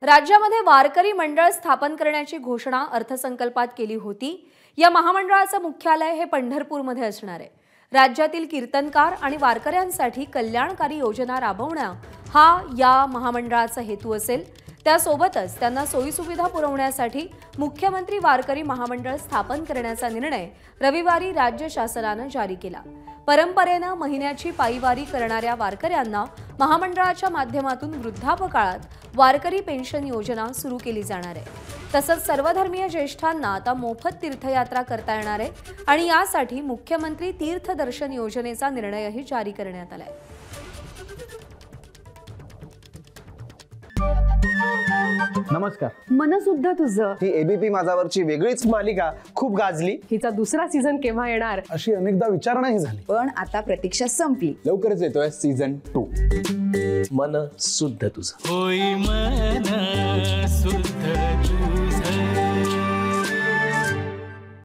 राज्यामध्ये वारकरी मंडळ स्थापन करण्याची घोषणा अर्थसंकल्पात केली होती। या महामंडळाचं मुख्यालय हे पंढरपूरमध्ये असणार आहे। राज्यातील कीर्तनकार आणि वारकऱ्यांसाठी कल्याणकारी योजना राबवणं हा या महामंडळाचा हेतू असेल। त्यासोबतच त्यांना सोयीसुविधा पुरवण्यासाठी मुख्यमंत्री वारकरी महामंडळ स्थापन करण्याचा निर्णय रविवारी राज्य शासनाने जारी केला। परंपरेने महिन्याची पायीवारी करणाऱ्या वारकऱ्यांना महामंडळाच्या माध्यमातून वृद्धापकाळात वारकरी पेन्शन योजना सुरू केली जाणार आहे। तसंच सर्वधर्मीय ज्येष्ठांना आता मोफत तीर्थयात्रा करता येणार आहे आणि यासाठी मुख्यमंत्री तीर्थदर्शन योजनेचा निर्णयही जारी करण्यात आलाय। नमस्कार। मन सुद्धा तुझं ही एबीपी माझावरची वेगळीच मालिका खूप गाजली। हिचा दुसरा सीझन केव्हा येणार अशी अनेकदा विचारणाही झाली, पण आता प्रतीक्षा संपली। लवकरच येतोय सीझन 2। मन सुद्धा तुझं होई मन